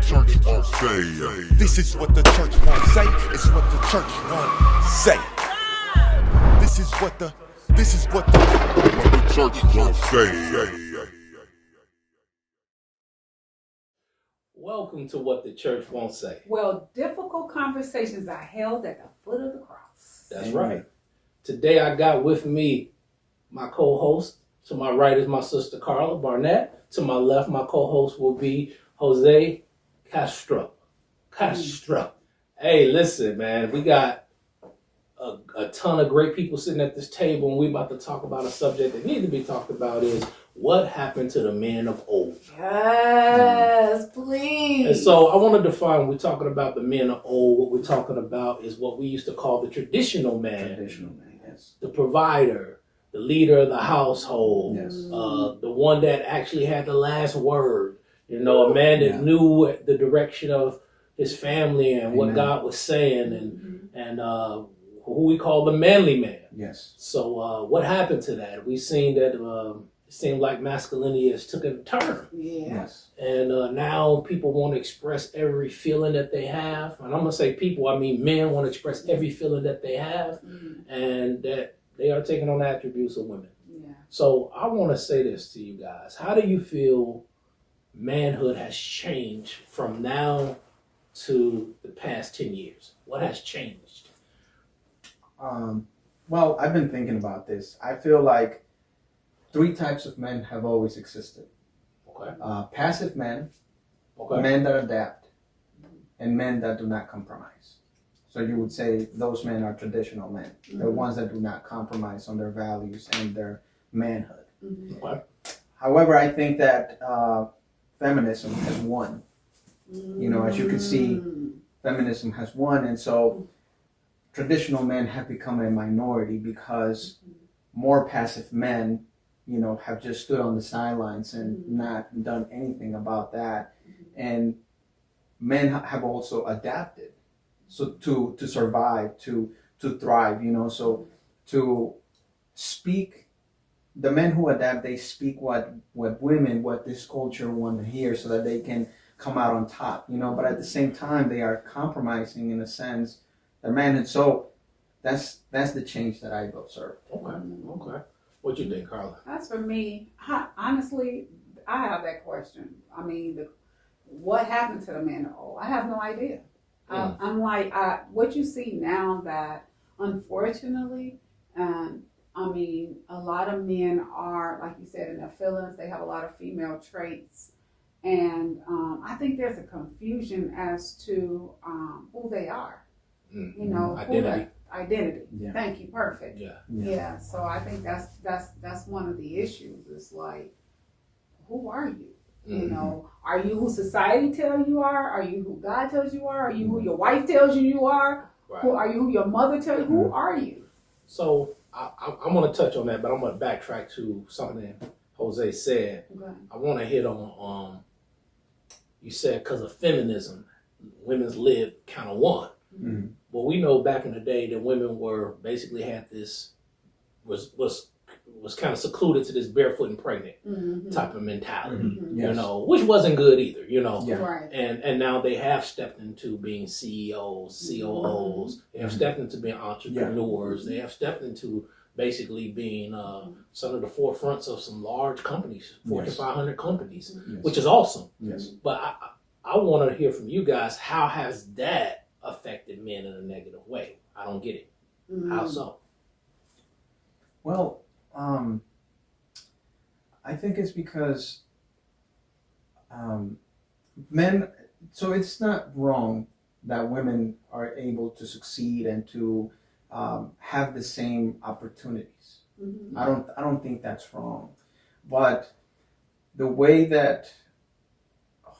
church won't say. This is what the church won't say. It's what the church won't say. This is what the church won't say. Welcome to What the Church Won't Say. Well, difficult conversations are held at the foot of the cross. That's right. Today I got with me my co-host. To my right is my sister Carla Barnett. To my left, my co-host will be Jose Castro. Hey, listen, man, we got a ton of great people sitting at this table, and we about to talk about a subject that needs to be talked about is what happened to the men of old. Yes, please. And so I want to define when we're talking about the men of old, what we're talking about is what we used to call the traditional man. Traditional man, yes. The provider, the leader of the household, Yes. The one that actually had the last word. You know, a man that knew the direction of his family and what God was saying, and who we call the manly man. Yes. So what happened to that? We've seen that it seemed like masculinity has taken a turn. Yes. And now people want to express every feeling that they have. And I'm going to say people, I mean men want to express every feeling that they have, and that they are taking on attributes of women. Yeah. So I want to say this to you guys. How do you feel manhood has changed from now to the past 10 years? What has changed? Well, I've been thinking about this. I feel like 3 types of men have always existed. Okay. Passive men, Okay. men that adapt, and men that do not compromise. So you would say those men are traditional men, the ones that do not compromise on their values and their manhood. Okay. However, I think that feminism has won. You know, as you can see, feminism has won, and so traditional men have become a minority because more passive men, you know, have just stood on the sidelines and not done anything about that. And men have also adapted, so to survive, to thrive, you know, so to speak. The men who adapt, they speak what this culture want to hear so that they can come out on top, you know, but at the same time, they are compromising in a sense their manhood. So that's the change that I've observed. Okay. What you think, Carla? That's for me. Honestly, I have that question. I mean, what happened to the men of old? I have no idea. I'm like, what you see now that unfortunately, I mean, a lot of men are, like you said, in their feelings. They have a lot of female traits. And I think there's a confusion as to who they are. You know, identity. Yeah. Thank you. Perfect. Yeah. So I think that's one of the issues. It's like, who are you? You know, are you who society tells you are? Are you who God tells you are? Are you who your wife tells you are? Right. Who are you? Who your mother tells you? Who are you? So I'm going to touch on that, but I'm going to backtrack to something Jose said. Okay. I want to hit on, you said because of feminism, women's lib kind of won. Well, we know back in the day that women were basically had this, was kind of secluded to this barefoot and pregnant type of mentality, you know, which wasn't good either, you know. Yeah. Right. And now they have stepped into being CEOs, COOs. They have stepped into being entrepreneurs. They have stepped into basically being some of the forefronts of some large companies, Fortune 500 companies, which is awesome. Yes. But I want to hear from you guys. How has that affected men in a negative way? I don't get it. How so? Well, I think it's because men, so it's not wrong that women are able to succeed and to have the same opportunities. I don't think that's wrong. But the way that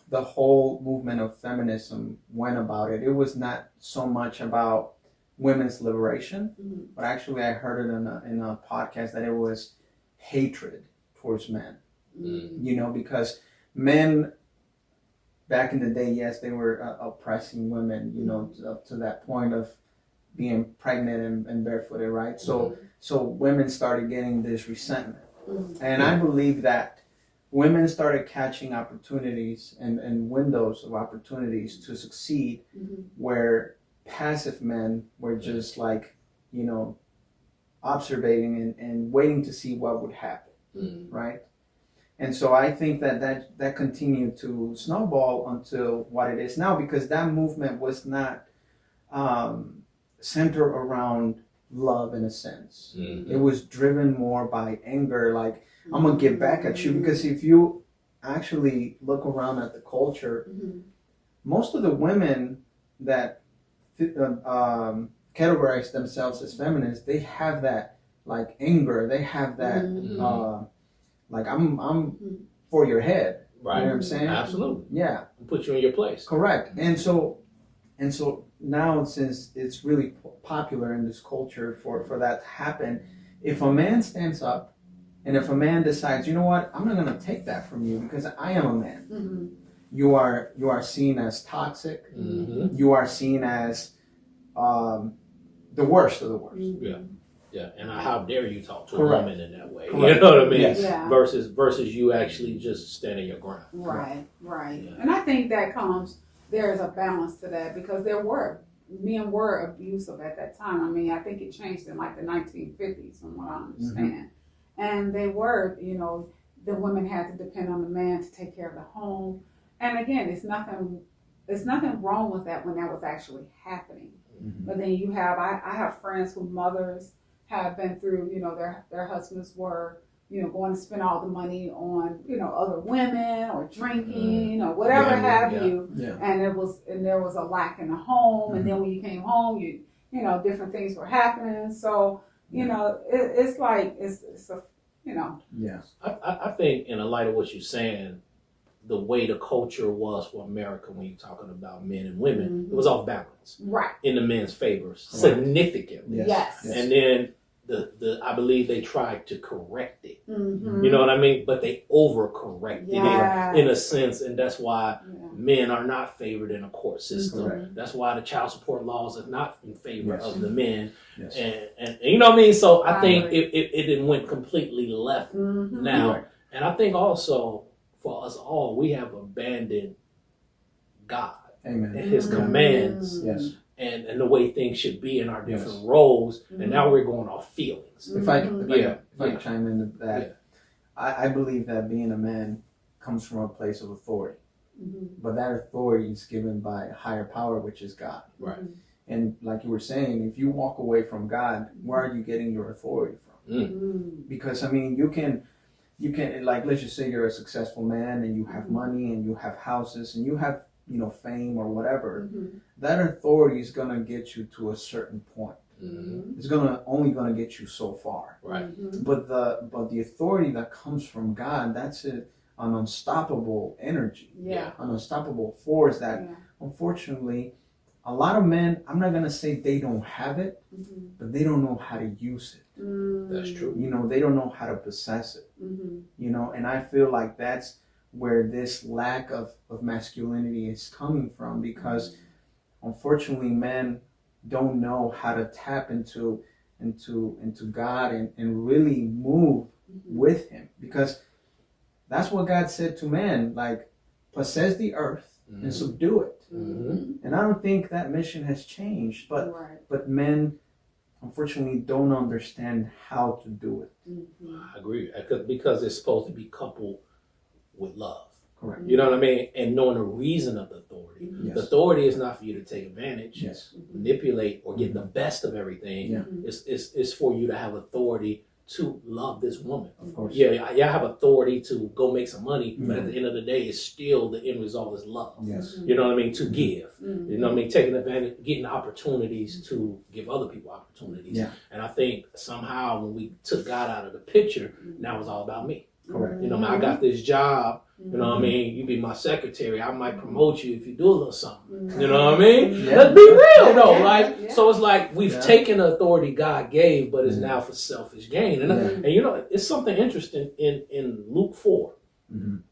the whole movement of feminism went about it, it was not so much about women's liberation, but actually I heard it in a podcast that it was hatred towards men. You know, because men back in the day, yes, they were oppressing women, you know, up to that point of being pregnant and barefooted, right? So women started getting this resentment. And I believe that women started catching opportunities and windows of opportunities to succeed, where passive men were just like, you know, observing and waiting to see what would happen, right? And so I think that continued to snowball until what it is now, because that movement was not centered around love in a sense. It was driven more by anger, like, I'm gonna get back at you. Because if you actually look around at the culture, most of the women that categorize themselves as feminists, they have that like anger. They have that like I'm for your head. Right. You know what I'm saying? Absolutely. Yeah. Put you in your place. Correct. And so now, since it's really popular in this culture for that to happen, if a man stands up and if a man decides, you know what, I'm not going to take that from you because I am a man, you are seen as toxic. You are seen as the worst of the worst. Yeah, and how dare you talk to Correct. a woman in that way? Correct. You know what I mean? Yes. Yeah. Versus you actually just standing your ground. Right. Yeah. And I think that there's a balance to that, because men were abusive at that time. I mean, I think it changed in like the 1950s from what I understand. And they were, you know, the women had to depend on the man to take care of the home. And again, it's nothing wrong with that when that was actually happening. But then you have, I have friends whose mothers have been through, you know, their husbands were, you know, going to spend all the money on, you know, other women or drinking or whatever you. Yeah. And there was a lack in the home. And then when you came home, you know, different things were happening. So, you know, it's like, it's a, you know. Yeah. I think in the light of what you're saying, the way the culture was for America when you're talking about men and women, it was off balance. Right. In the men's favors, significantly. Yes. And then I believe they tried to correct it. Mm-hmm. You know what I mean? But they overcorrected Yes. it in a sense, and that's why Yeah. men are not favored in a court system. Correct. That's why the child support laws are not in favor Yes. of the men. Yes. And you know what I mean? So I think agree. it didn't went completely left Mm-hmm. now. Right. And I think also for us all, we have abandoned God Amen. and His commands Yes. and the way things should be in our different Yes. roles. And now we're going off feelings. If I can Yeah. chime into that, I believe that being a man comes from a place of authority, but that authority is given by a higher power, which is God. Right. And like you were saying, if you walk away from God, where are you getting your authority from? Because I mean, you can like, let's just say you're a successful man and you have money and you have houses and you have, you know, fame or whatever. That authority is gonna get you to a certain point. It's only gonna get you so far. Right. But the authority that comes from God, that's an unstoppable energy, Yeah. an unstoppable force that Yeah. unfortunately a lot of men, I'm not gonna say they don't have it, but they don't know how to use it. That's true. You know, they don't know how to possess it. You know, and I feel like that's where this lack of masculinity is coming from, because unfortunately men don't know how to tap into God and really move with Him, because that's what God said to man, like, possess the earth and subdue it. And I don't think that mission has changed, but men unfortunately don't understand how to do it. I agree. Because it's supposed to be coupled with love. Correct. You know what I mean? And knowing the reason of the authority. Yes. The authority is not for you to take advantage, Yes. manipulate, or get the best of everything. Yeah. It's for you to have authority to love this woman. Of course. Yeah, I have authority to go make some money, but at the end of the day, it's still the end result is love. Yes. You know what I mean? To give. You know what I mean? Taking advantage, getting opportunities to give other people opportunities. Yeah. And I think somehow when we took God out of the picture, now it's all about me. Correct. You know, I got this job. You know what I mean? You be my secretary. I might promote you if you do a little something. You know what I mean? Yeah. Let's be real though. Yeah, Like, yeah. so it's like we've Yeah. taken the authority God gave, but it's now for selfish gain. And, Yeah. and you know, it's something interesting in Luke 4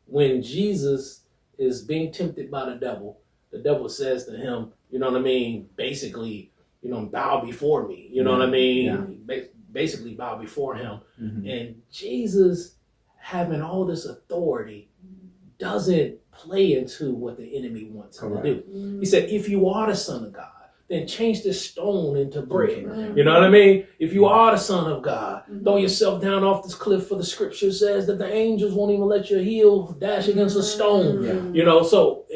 when Jesus is being tempted by the devil says to him, you know what I mean? Basically, you know, bow before me. You know what I mean? Yeah. Basically bow before him. Mhm. And Jesus having all this authority doesn't play into what the enemy wants him to do. He said, if you are the Son of God, then change this stone into bread. You know what I mean? If you are the Son of God, throw yourself down off this cliff, for the scripture says that the angels won't even let your heel dash against a stone. Yeah. You know, so,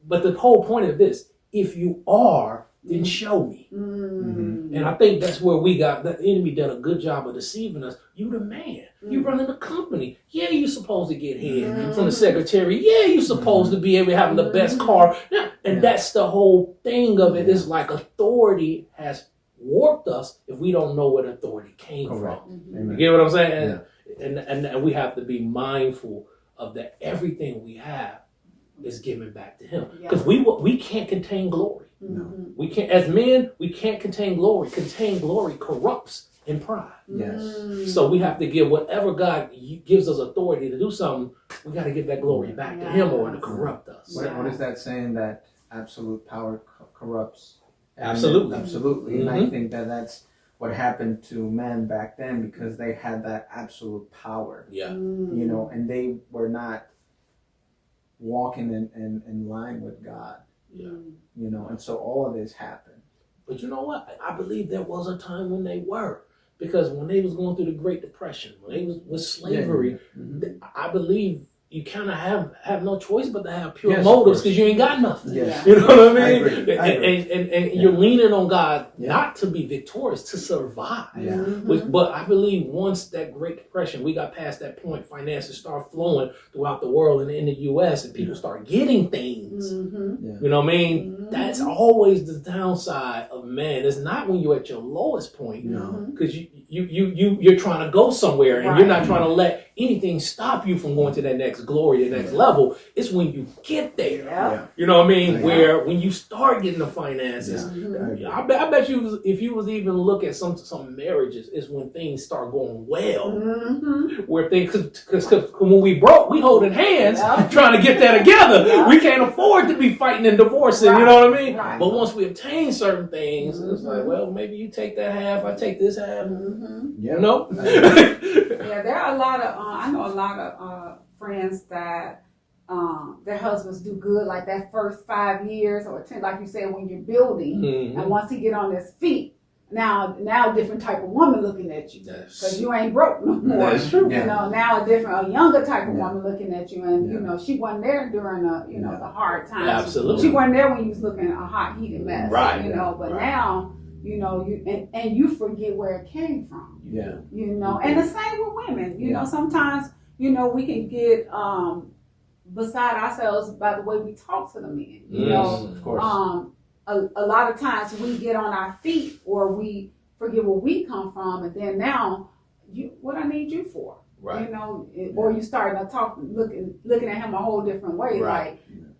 but the whole point of this, if you are, then show me. And I think that's where the enemy done a good job of deceiving us. You the man. You running the company. Yeah, you supposed to get head from the secretary. Yeah, you supposed to be able to have the best car. Yeah. And that's the whole thing of it. It's like authority has warped us if we don't know where authority came from. You get what I'm saying? And we have to be mindful of that everything we have is given back to him. Because we can't contain glory. No. We can't, as men, we can't contain glory. Contain glory corrupts in pride. Yes. So we have to give whatever God gives us authority to do something, we got to give that glory back to him or to corrupt us. What is that saying, that absolute power corrupts? Absolutely. Absolutely. And I think that that's what happened to men back then, because they had that absolute power. Yeah. You know, and they were not walking in line with God. Yeah. You know, and so all of this happened. But you know what? I believe there was a time when they were. Because when they was going through the Great Depression, when they was with slavery, I believe you kind of have no choice but to have pure motives, because you ain't got nothing. Yes. You know what I mean? I agree. And you're leaning on God not to be victorious, to survive. Yeah. But I believe once that Great Depression, we got past that point, finances start flowing throughout the world and in the U.S. and people start getting things. You know what I mean? That's always the downside of man. It's not when you're at your lowest point, because you're trying to go somewhere and you're not trying to let anything stop you from going to that next glory, the next level. It's when you get there. You know what I mean? Where when you start getting the finances, I bet you if you was even look at some marriages, is when things start going well. Where things, because when we broke, we holding hands trying to get that together. We can't afford to be fighting and divorcing. You know what I mean? But once we obtain certain things, it's like, well, maybe you take that half, I take this half. You know? Yeah, there are a lot of I know a lot of friends that their husbands do good like that first 5 years or 10, like you said, when you're building, and once he get on his feet, now a different type of woman looking at you, because you ain't broke no more. That's true. You know, now a younger type of woman looking at you, and you know, she wasn't there during the the hard times. Absolutely. She wasn't there when you was looking at a hot heated mess. Right. You know, but now, you know, you forget where it came from. Yeah. You know, and the same with women. You know, sometimes, you know, we can get beside ourselves by the way we talk to the men. You know, of course. A lot of times we get on our feet, or we forget where we come from, and then now, what I need you for? Right. You know, or you start to talk, looking at him a whole different way. Right. Like,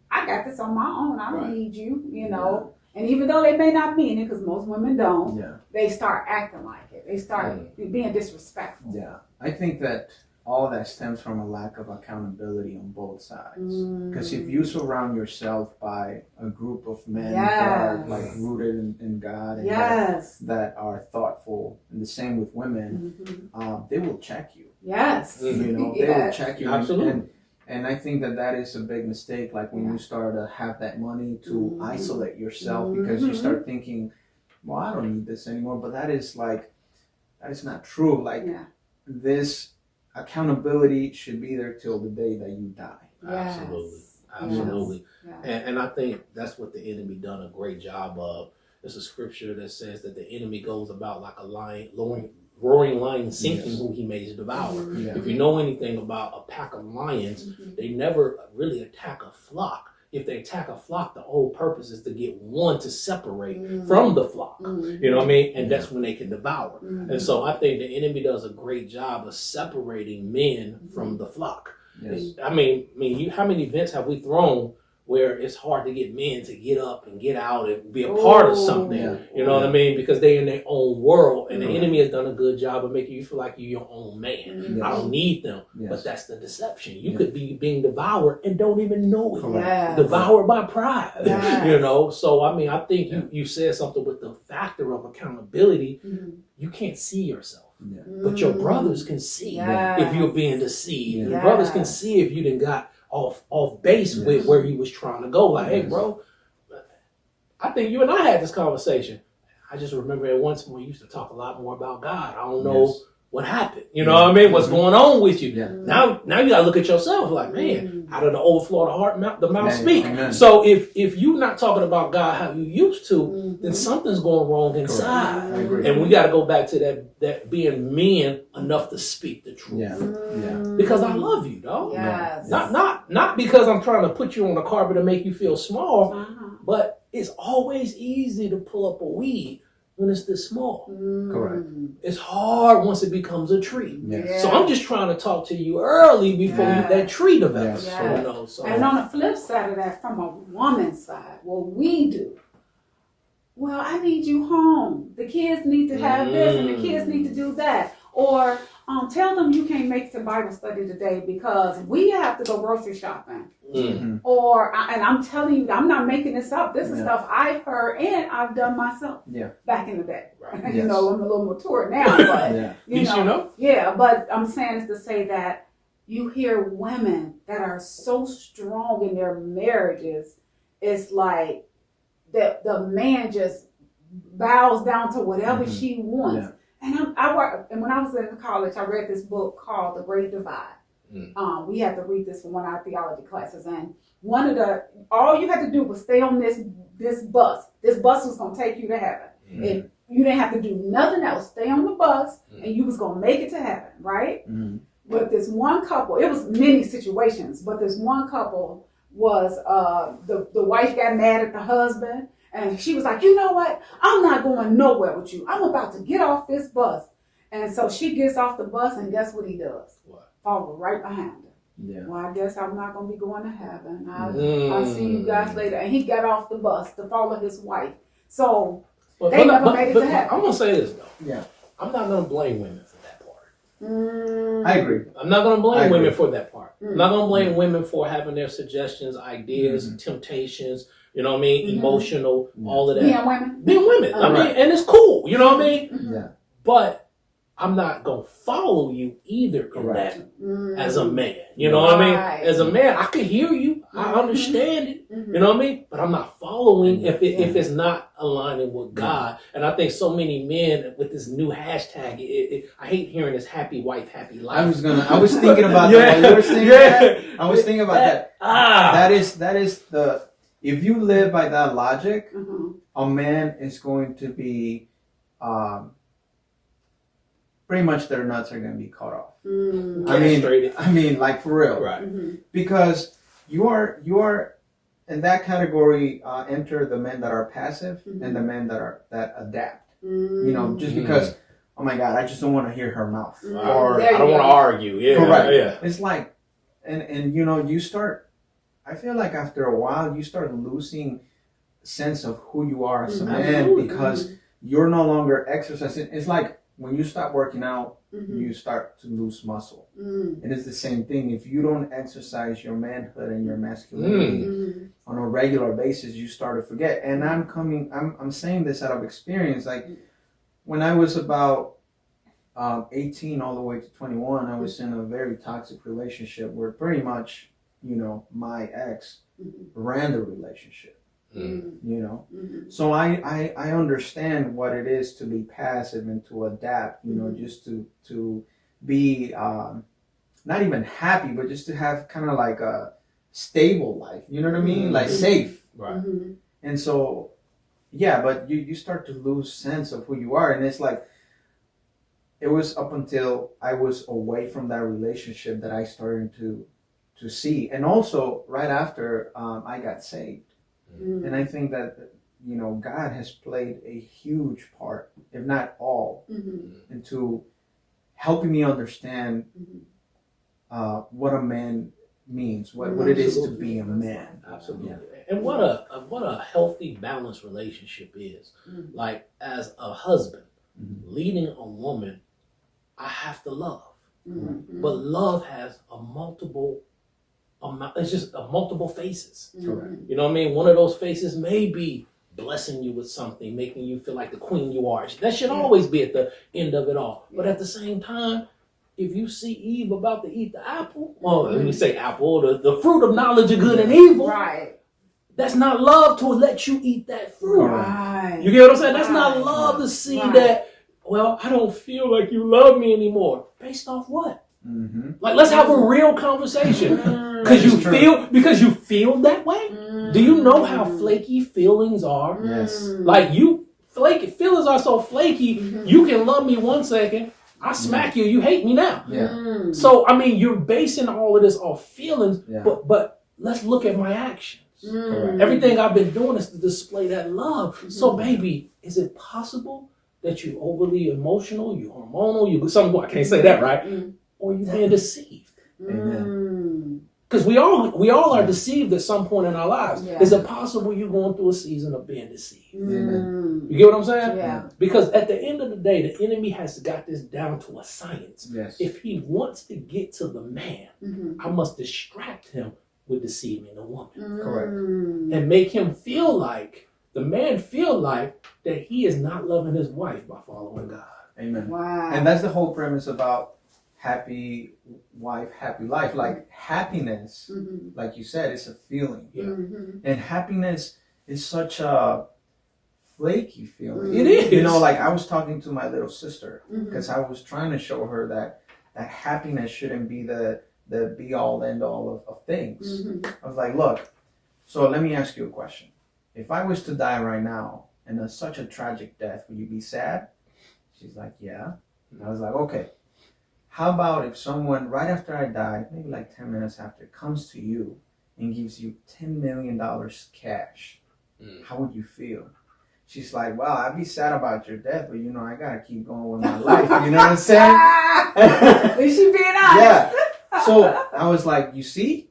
I got this on my own. I don't need you. You know. And even though they may not mean it, because most women don't, they start acting like it. They start being disrespectful. Yeah. I think that all that stems from a lack of accountability on both sides. Because if you surround yourself by a group of men that are like rooted in God and that are thoughtful, and the same with women, they will check you. Yes. You know, they will check you. Absolutely. And I think that is a big mistake, like when you start to have that money to isolate yourself, because you start thinking, well, I don't need this anymore. But that is not true. Like this accountability should be there till the day that you die. Absolutely. And I think that's what the enemy done a great job of. There's a scripture that says that the enemy goes about like a lion, roaring lion, seeking who he may devour. If you know anything about a pack of lions, they never really attack a flock. If they attack a flock, the whole purpose is to get one to separate from the flock. You know what I mean? And that's when they can devour. And so I think the enemy does a great job of separating men from the flock. I mean, how many events have we thrown where it's hard to get men to get up and get out and be a part of something, you know what I mean? Because they're in their own world, and the enemy has done a good job of making you feel like you're your own man. I don't need them, but that's the deception. You could be being devoured and don't even know it. Devoured by pride, you know? So, I mean, I think you said something with the factor of accountability. You can't see yourself. Yeah. But your brothers can see Yes. if you're being deceived. Yeah. Your brothers can Yes. see if you done got off base with Yes. where you was trying to go. Like, hey, Yes. bro, I think you and I had this conversation. I just remember at once we used to talk a lot more about God. I don't know Yes. what happened. You know what I mean? What's going on with you? Yeah. Now you gotta look at yourself like, man, out of the overflow of the heart, the mouth Man, speak. amen. So if you're not talking about God how you used to, Mhm. then something's going wrong inside. I agree. And we got to go back to that being men enough to speak the truth. Yeah. Yeah. Because I love you, dog. Yes. Not because I'm trying to put you on the carpet and make you feel small, Uh-huh. but it's always easy to pull up a weed when it's this small. Correct. It's hard once it becomes a tree. Yes. So I'm just trying to talk to you early before that tree develops. Yes. You know, so And on the flip side of that, from a woman's side, what we do, well, I need you home. The kids need to have this and the kids need to do that. Or tell them you can't make it to Bible study today because we have to go grocery shopping. Mm. Or, and I'm telling you, I'm not making this up. This is Yeah. stuff I've heard and I've done myself Yeah. back in the day. Right. You Yes. know, I'm a little mature now, but Yeah. You know? yeah, but I'm saying is to say that you hear women that are so strong in their marriages, it's like that the man just bows down to whatever Mhm. she wants. Yeah. And when I was in college, I read this book called The Great Divide. Mm. We had to read this for one of our theology classes, and all you had to do was stay on this bus. This bus was gonna take you to heaven. If you didn't have to do nothing else, stay on the bus, and you was gonna make it to heaven, right? Mhm. But this one couple, it was many situations, but this one couple was the wife got mad at the husband, and she was like, you know what? I'm not going nowhere with you. I'm about to get off this bus. And so she gets off the bus, and guess what he does? What? Follow right behind her. Yeah. Well, I guess I'm not going to be going to heaven. I'll Mm. see you guys later. And he got off the bus to follow his wife. So But, They never made it to heaven. I'm gonna say this though. Yeah. I'm not gonna blame women for that part. I agree. I'm not gonna I blame agree. women for that part. Mm. I'm not gonna blame women for having their suggestions, ideas, Mhm. temptations. You know what I mean? Mhm. Emotional, Yeah. all of that. being women. Being women. I mean, Right. and it's cool. You know what I mean? Mhm. Yeah. But I'm not gonna follow you either in Correct. that as a man. You know what I mean? Right. As a man, I can hear you. I Mhm. understand it. Mhm. You know what I mean? But I'm not following if Yeah. it's not aligning with God. And I think so many men with this new hashtag, I hate hearing this happy wife, happy life. I was thinking about that while you were saying that. I was thinking about that. Ah, That is the, if you live by that logic, Mhm. a man is going to be, pretty much their nuts are going to be cut off. Mhm. castrated. I mean, like for real. Right. Mhm. Because you are in that category, enter the men that are passive and the men that adapt. You know, just Mhm. because, oh my God, I just don't want to hear her mouth. Mhm. Or There I don't you want to go. argue. Yeah. Correct. Yeah. it's like, and you know, you start, I feel like after a while, you start losing sense of who you are as a man Absolutely. because you're no longer exercising. It's like when you stop working out, Mhm. you start to lose muscle. Mhm. It is the same thing. If you don't exercise your manhood and your masculinity Mhm. on a regular basis, you start to forget. And I'm saying this out of experience. Like when I was about 18 all the way to 21, I was in a very toxic relationship where pretty much, you know, my ex Mhm. ran the relationship, Mm. you know. Mhm. So I understand what it is to be passive and to adapt, you know, Mhm. just to be not even happy, but just to have kind of like a stable life, you know what I mean? Like Mhm. safe. Right. Mhm. And so, yeah, but you start to lose sense of who you are. And it's like, it was up until I was away from that relationship that I started to see. And also right after I got saved. Mhm. And I think that, you know, God has played a huge part, if not all, Mhm. into helping me understand Mhm. what a man means, what it is to be a man. Absolutely. Yeah. And what a healthy, balanced relationship is. Mhm. Like as a husband, Mhm. leading a woman, I have to love. Mhm. But love has a multiple amount. It's just a multiple faces. Mhm. Correct. You know what I mean? One of those faces may be blessing you with something, making you feel like the queen you are. That should always be at the end of it all. But at the same time, if you see Eve about to eat the apple, well, let me say apple, the fruit of knowledge of good and evil, Right. that's not love to let you eat that fruit. Right. You get what I'm saying? That's not love to see that, well, I don't feel like you love me anymore. Based off what? Mm-hmm. Like, let's have a real conversation. That is Because you feel that way? Do you know how flaky feelings are? Yes. Like feelings are so flaky, you can love me 1 second, I smack you, you hate me now. Yeah. So I mean you're basing all of this off feelings, Yeah. but let's look at my actions. Correct. Everything I've been doing is to display that love. So baby, is it possible that you're overly emotional, you hormonal, you something I can't say that, right? Or you being deceived? Amen. Because we all are deceived at some point in our lives. Yeah. Is it possible you're going through a season of being deceived? Amen. You get what I'm saying? Yeah. Because at the end of the day, the enemy has got this down to a science. Yes. If he wants to get to the man, I must distract him with deceiving the woman. Correct. And make him feel like, the man feel like that he is not loving his wife by following God. Amen. Wow. And that's the whole premise about happy wife, happy life. Like happiness, like you said, it's a feeling. Yeah. And happiness is such a flaky feeling. It is. You know, like I was talking to my little sister because I was trying to show her that happiness shouldn't be the be all end all of things. I was like, look, so let me ask you a question. If I was to die right now and it's such a tragic death, would you be sad? She's like, yeah. And I was like, okay. How about if someone right after I die, maybe like 10 minutes after, comes to you and gives you $10 million cash? How would you feel? She's like, well, I'd be sad about your death, but I gotta keep going with my life. You know what I'm saying? At least you being honest. Yeah. So I was like, you see?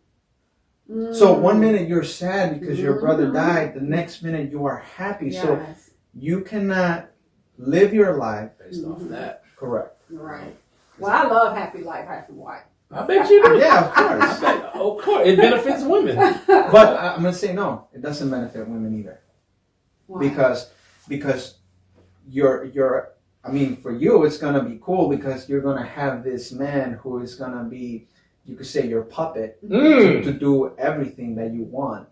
So 1 minute you're sad because your brother died, the next minute you are happy. So Yes. you cannot live your life Based off that. correct. Right. Well, I love happy life, happy wife. I bet you do. Yeah, of course. Of course. It benefits women. But I'm gonna say no, it doesn't benefit women either. Why? Because you're I mean, for you it's gonna be cool because you're gonna have this man who is gonna be, you could say, your puppet to do everything that you want.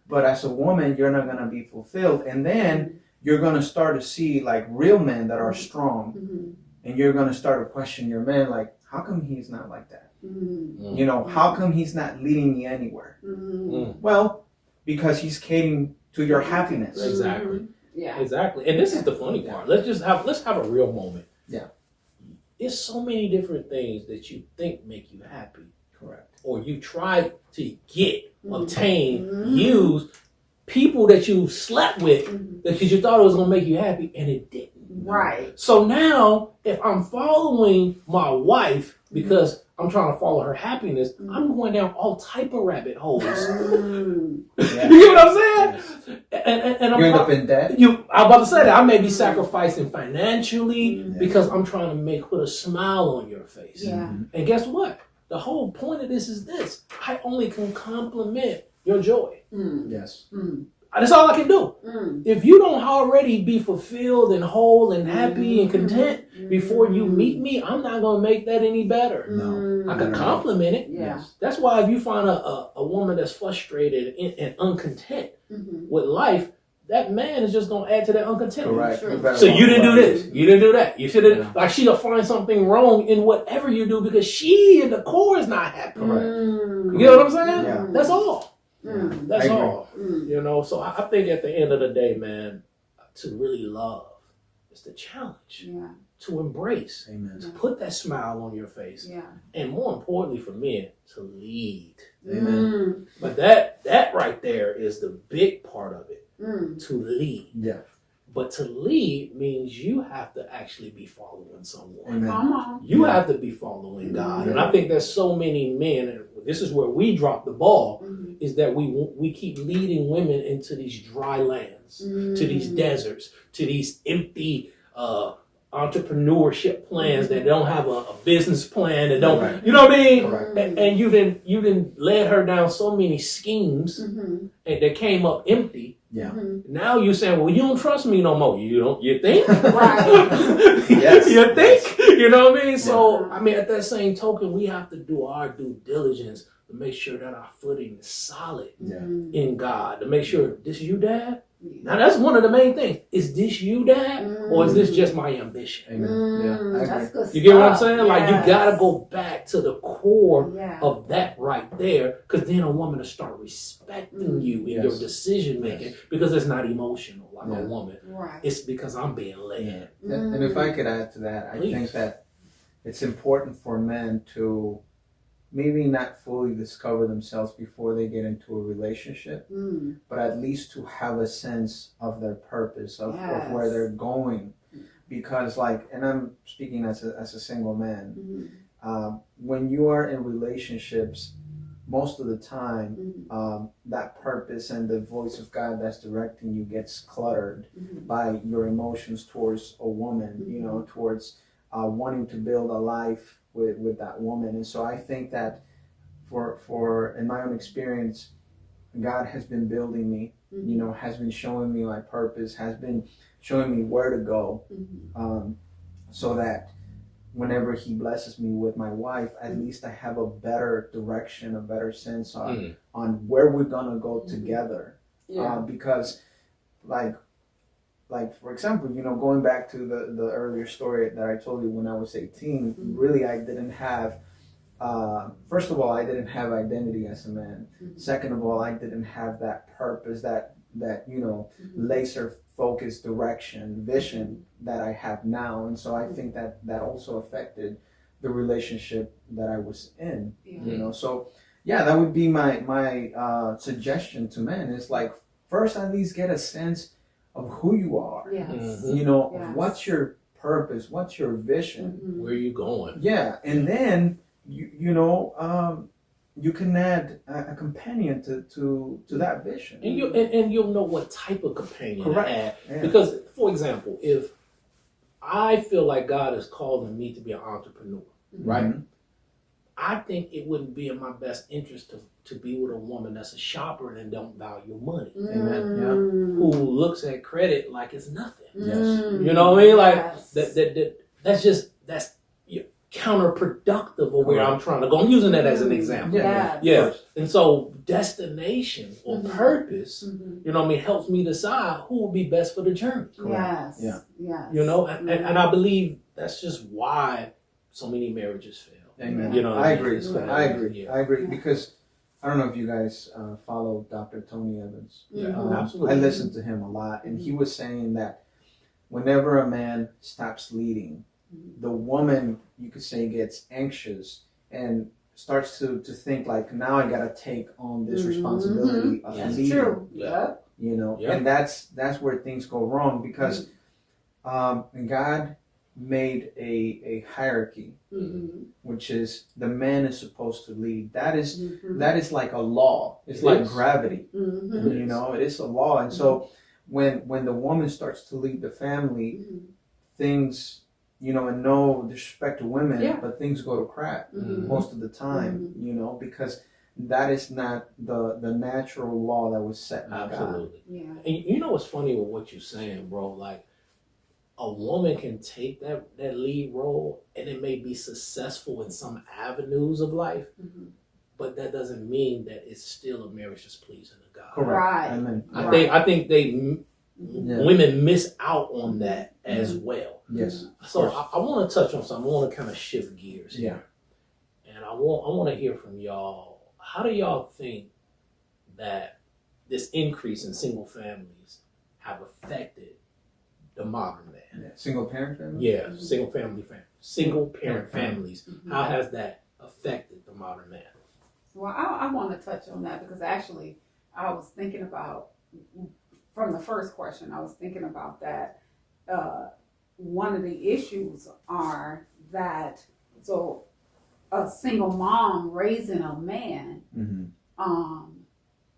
But as a woman, you're not gonna be fulfilled, and then you're gonna start to see like real men that are strong, and you're gonna start to question your man, like, how come he's not like that? You know, how come he's not leading me anywhere? Well, because he's catering to your happiness. Exactly. Yeah. Exactly. And this is the funny part. Let's have a real moment. Yeah. It's so many different things that you think make you happy, Correct. or you try to get, obtain, use, people that you slept with because you thought it was going to make you happy and it didn't. Right. So now, if I'm following my wife because I'm trying to follow her happiness, I'm going down all type of rabbit holes. Yeah. You get what I'm saying? Yes. And I'm You end up in debt. I'm about to say that I may be sacrificing financially because I'm trying to put a smile on your face. Yeah. And guess what? The whole point of this is this: I only can compliment your joy. Yes. That's all I can do. If you don't already be fulfilled and whole and happy and content before you meet me, I'm not going to make that any better. No. I can compliment it. Yeah. That's why if you find a woman that's frustrated and uncontent with life, that man is just going to add to that uncontentment. Correct. Sure. You better So you walk didn't do right. this. You didn't do that. You should have, Yeah. like, she'll find something wrong in whatever you do because she in the core is not happy. Correct. You know what I'm saying? Yeah. That's all. That's I agree. all. You know, so I think at the end of the day, man, to really love is the challenge, Yeah. to embrace, Amen. to put that smile on your face, Yeah. and more importantly for men, to lead. Amen. But that right there is the big part of it, to lead. Yeah. But to lead means you have to actually be following someone. Amen. Come on. You have to be following God. And I think there's so many men, and this is where we drop the ball, is that we keep leading women into these dry lands, to these deserts, to these empty entrepreneurship plans, that don't have a business plan, that don't, Right. you know what I mean? Correct. And you didn't led her down so many schemes Mm-hmm. and that came up empty. Yeah. Now you're saying, well, you don't trust me no more. You think? Right. Yes. You think? You know what I mean? Yeah. So, I mean, at that same token, we have to do our due diligence to make sure that our footing is solid Yeah. in God, to make sure, this you, Dad? Now, that's one of the main things. Is this you, Dad? Or is this just my ambition? Amen. Yeah. I agree. That's good You get what I'm stuff. saying? Like, you gotta go back to the core Yeah. of that right there, because then a woman will start respecting you in your Yes. decision making, because it's not emotional like Yeah. a woman. Right. It's because I'm being led. Yeah. And if I could add to that, I Please. think that it's important for men to maybe not fully discover themselves before they get into a relationship, Mm. but at least to have a sense of their purpose, of where Yes. they're going. Because, like, and I'm speaking as a single man, Mm. when you are in relationships, most of the time, Mm. that purpose and the voice of God that's directing you gets cluttered Mm. by your emotions towards a woman, you know, towards wanting to build a life with that woman. And so I think that for in my own experience, God has been building me, you know, has been showing me my purpose, has been showing me where to go, so that whenever he blesses me with my wife, at least I have a better direction, a better sense on where we're gonna go together. Yeah. Because like for example, you know, going back to the earlier story that I told you when I was 18, really I didn't have, first of all, I didn't have identity as a man. Second of all, I didn't have that purpose, that you know, laser focused direction, vision that I have now. And so I think that also affected the relationship that I was in, you know. So yeah, that would be my suggestion to men, is like, first at least get a sense of who you are, Yes. you know, Yes. what's your purpose, what's your vision. Where are you going? Yeah, and then you know, you can add a companion to that vision. And you'll know what type of companion Correct. to add. Yeah. Because, for example, if I feel like God is calling me to be an entrepreneur, right? Mhm. I think it wouldn't be in my best interest to be with a woman that's a shopper and don't value money, Amen. Yeah. who looks at credit like it's nothing. Yes. You know what I mean? Like Yes. that's counterproductive of where I'm trying to go. I'm using that as an example. Yes. Yeah. And so destination or purpose, Mhm. you know what I mean, helps me decide who will be best for the journey. Yes. Yeah. Yes. You know, and I believe that's just why so many marriages fail. Amen. You know what I I mean? agree. It's I agree. yeah. I agree Yeah. because I don't know if you guys follow Dr. Tony Evans. Yeah, Mhm. absolutely. I listen to him a lot, and he was saying that whenever a man stops leading, the woman, you could say, gets anxious and starts to think like, now I gotta take on this responsibility of That's leading. True. Yeah. You know, Yeah. and that's where things go wrong, because God made a hierarchy, Mhm. which is the man is supposed to lead. That is Mhm. like a law. It's It like is. gravity. Mhm. You know, it is a law. And so when the woman starts to lead the family, Mhm. things, you know, and no disrespect to women, Yeah. but things go to crap Mhm. most of the time, you know, because that is not the natural law that was set by God. Absolutely. Yeah. And you know what's funny with what you're saying, bro? Like, a woman can take that lead role and it may be successful in some avenues of life, Mhm. but that doesn't mean that it's still a marriage that's pleasing to God. Correct. Right. Amen. I think Yeah. women miss out on that as well. Yes. So Of course. I want to touch on something. I want to kind of shift gears Yeah. here, and I want to hear from y'all. How do y'all think that this increase in single families have affected the modern man? Yeah. Single parent family? Yeah, single parent families. Mhm. How has that affected the modern man? Well, I want to touch on that because actually I was thinking about, from the first question, I was thinking about that. One of the issues are that, so a single mom raising a man, Mm-hmm.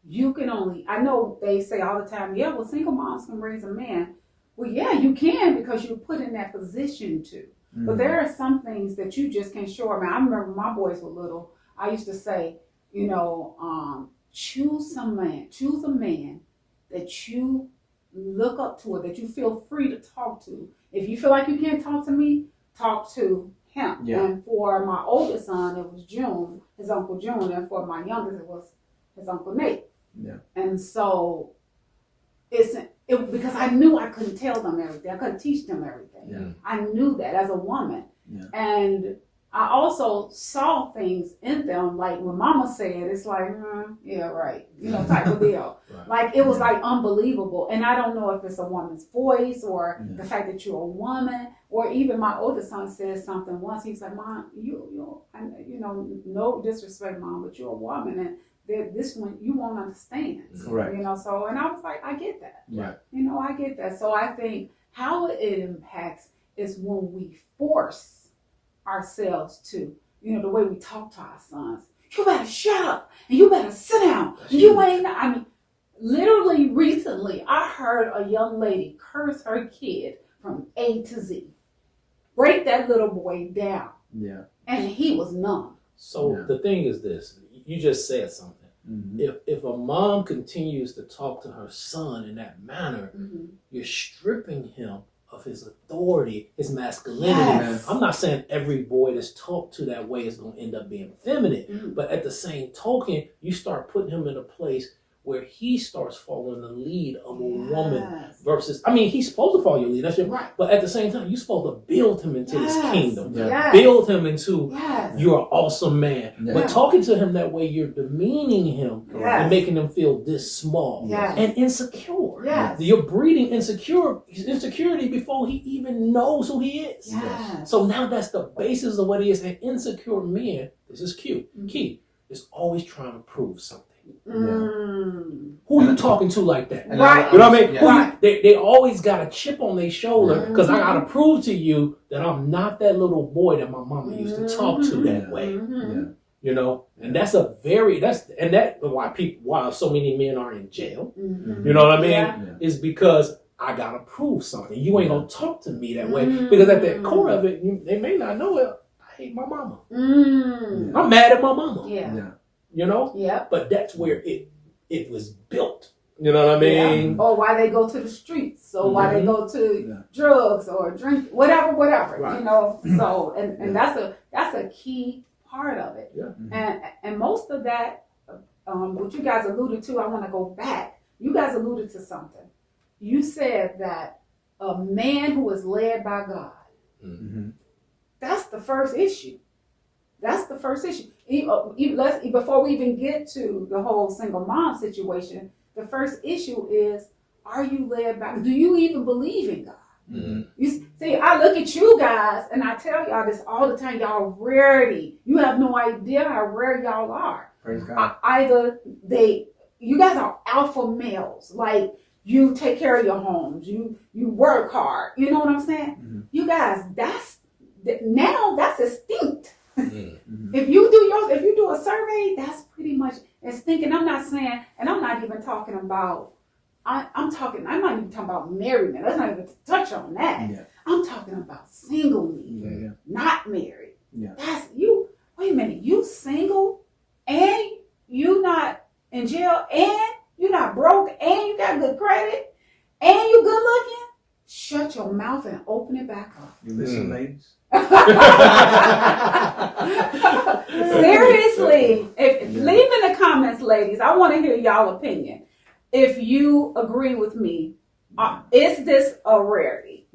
you can only, I know they say all the time, yeah, well, single moms can raise a man, Well, yeah, you can because you're put in that position to. Mm-hmm. But there are some things that you just can't show. I mean, I remember my boys were little. I used to say, choose a man that you look up to or that you feel free to talk to. If you feel like you can't talk to me, talk to him. Yeah. And for my oldest son, it was June, his Uncle June, and for my youngest, it was his Uncle Nate. Yeah. And so because I knew I couldn't tell them everything. I couldn't teach them everything. Yeah. I knew that as a woman. Yeah. And I also saw things in them, like when Mama said, it's like, yeah, right, type of deal. Right. Like it was like unbelievable. And I don't know if it's a woman's voice or the fact that you're a woman, or even my oldest son said something once. He's like, Mom, no disrespect, Mom, but you're a woman, and this one you won't understand. Correct. So, and I was like, I get that. Yeah. I get that. So I think how it impacts is when we force ourselves to, the way we talk to our sons. You better shut up and you better sit down. Literally recently, I heard a young lady curse her kid from A to Z. Break that little boy down. Yeah. And he was numb. So the thing is this, you just said something. Mm-hmm. If a mom continues to talk to her son in that manner, you're stripping him of his authority, his masculinity. Yes. I'm not saying every boy that's talked to that way is going to end up being feminine, but at the same token, you start putting him in a place where he starts following the lead of a woman versus, he's supposed to follow your lead, that's your, right. But at the same time, you're supposed to build him into this kingdom, build him into you're an awesome man. Yeah. But talking to him that way, you're demeaning him and making him feel this small and insecure. Yes. You're breeding insecurity before he even knows who he is. Yes. So now that's the basis of what he is. An insecure man, this is key, is always trying to prove something. Who are you talking to like that? Right. You know what I mean? Yeah. They always got a chip on their shoulder because I got to prove to you that I'm not that little boy that my mama used to talk to that way. And that's why so many men are in jail. You know what I mean? Yeah. Is because I got to prove something. You ain't going to talk to me that way because at the core of it, they may not know it. I hate my mama. I'm mad at my mama. Yeah. But that's where it was built. You know what I mean? Or why they go to the streets, or why they go to drugs or drink, whatever. Right. So and that's a key part of it. And most of that, what you guys alluded to, I want to go back. You guys alluded to something. You said that a man who is led by God. That's the first issue. Before we even get to the whole single mom situation, the first issue is, are you led by, do you even believe in God? You see, I look at you guys and I tell y'all this all the time, y'all rarity. You have no idea how rare y'all are. Praise God. You guys are alpha males. Like, you take care of your homes. You work hard. You know what I'm saying? You guys, that's extinct. If you do a survey, that's pretty much extinct. And I'm not saying, and I'm not even talking about, I'm not even talking about married men. Let's not even touch on that. Yeah. I'm talking about single men, not married. Yeah. That's you. Wait a minute, you single and you not in jail and you not broke and you got good credit and you good looking? Shut your mouth and open it back up. You listen, ladies? Seriously, leave in the comments, ladies. I want to hear y'all opinion. If you agree with me, is this a rarity?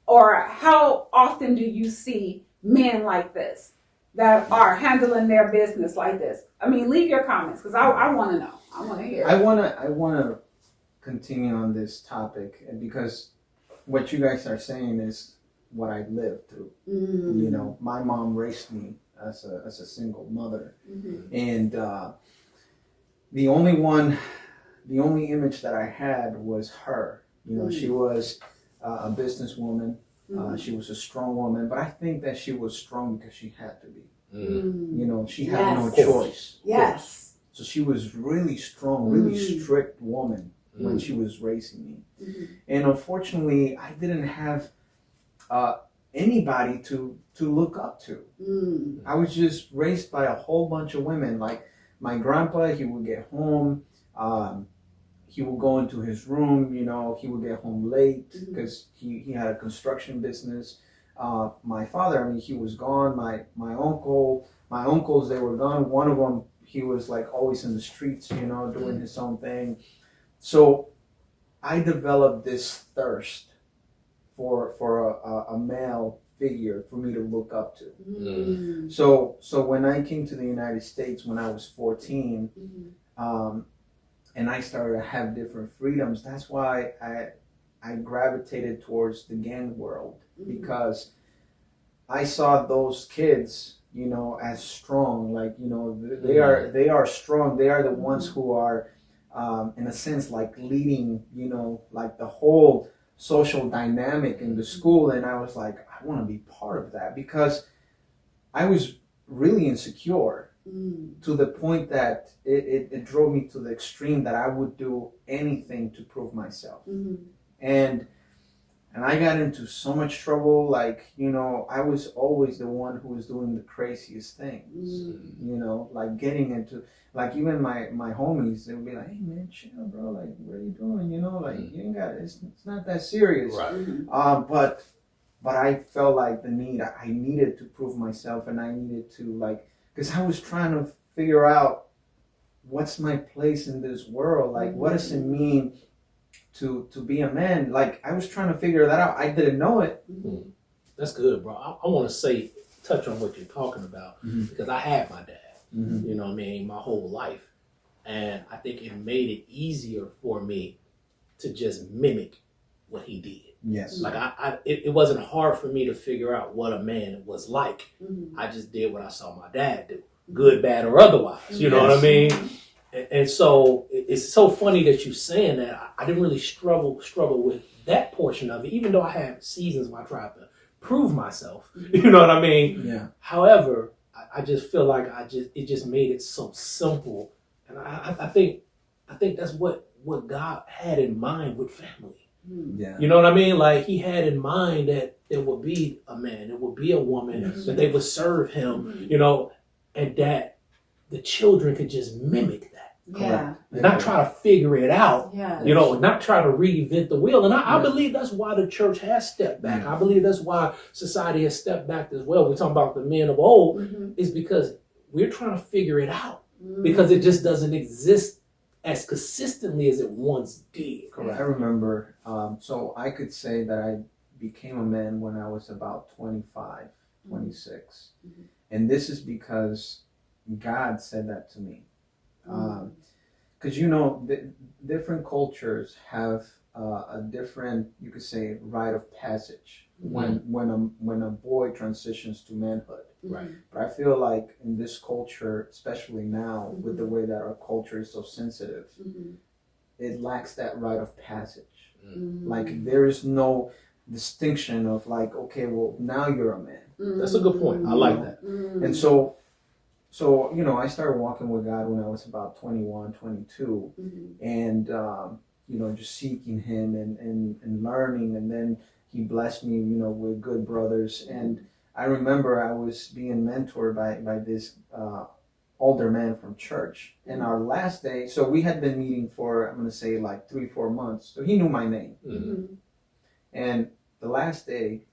Or how often do you see men like this that are handling their business like this? Leave your comments because I want to know. I want to hear. I want to continue on this topic, and because what you guys are saying is what I lived through. My mom raised me as a single mother, and the only image that I had was her. She was a businesswoman. She was a strong woman, but I think that she was strong because she had to be. She had no choice. Yes. So she was really strong, really strict woman. when she was raising me. Mhm. And unfortunately, I didn't have anybody to look up to. Mm. I was just raised by a whole bunch of women. Like my grandpa, he would get home, he would go into his room, you know, he would get home late because he had a construction business. My father, I mean, he was gone. My uncles, they were gone. One of them, he was like always in the streets, you know, doing his own thing. So I developed this thirst for a male figure for me to look up to. Mm. So when I came to the United States when I was 14, Mhm. and I started to have different freedoms, that's why I gravitated towards the gang world, because I saw those kids, you know, as strong. Like, you know, they are strong. They are the ones who are, in a sense, like leading, you know, like the whole social dynamic in the school. And I was like, I want to be part of that, because I was really insecure Mm. to the point that it drove me to the extreme that I would do anything to prove myself. Mhm. And I got into so much trouble. Like, you know, I was always the one who was doing the craziest things. Mm. You know, like getting into, like, even my homies, they would be like, hey man, chill bro, like what are you doing? You know, like you ain't got it's not that serious. Right. Mhm. But I felt like the need, I needed to prove myself, and I needed to, like, because I was trying to figure out what's my place in this world. Like, what does it mean to be a man? Like, I was trying to figure that out. I didn't know it. Mhm. That's good, bro. I want to touch on what you're talking about, Mhm. because I had my dad, Mm-hmm. you know what I mean, my whole life. And I think it made it easier for me to just mimic what he did. Yes. Like it wasn't hard for me to figure out what a man was like. Mhm. I just did what I saw my dad do, good, bad, or otherwise. You know what I mean? And so it's so funny that you're saying that. I didn't really struggle with that portion of it, even though I had seasons where I tried to prove myself. You know what I mean? Yeah. However, I just feel like it just made it so simple, and I think that's what God had in mind with family. Mhm. Yeah. You know what I mean? Like, he had in mind that there would be a man, there would be a woman, Yes. that they would serve him, you know, and that the children could just mimic that. Yeah. Not try to figure it out, Yeah. you know, not try to reinvent the wheel. And I Yeah. believe that's why the church has stepped back. Yeah. I believe that's why society has stepped back as well. We're talking about the men of old, Mhm. is because we're trying to figure it out, Mhm. because it just doesn't exist as consistently as it once did. Correct. I remember, so I could say that I became a man when I was about 25, 26. Mhm. And this is because God said that to me. Mhm. Because, you know, different cultures have a different, you could say, rite of passage when a boy transitions to manhood. Right. But I feel like in this culture, especially now, with the way that our culture is so sensitive, Mhm. it lacks that rite of passage. Mhm. Like, there is no distinction of like, okay, well, now you're a man. That's a good point. I like that. Mhm. And so, you know, I started walking with God when I was about 21, 22, Mhm. and, you know, just seeking him and learning. And then he blessed me, you know, with good brothers. And I remember I was being mentored by this older man from church. And our last day, so we had been meeting for, I'm going to say, like 3-4 months. So he knew my name. Mhm. And the last day,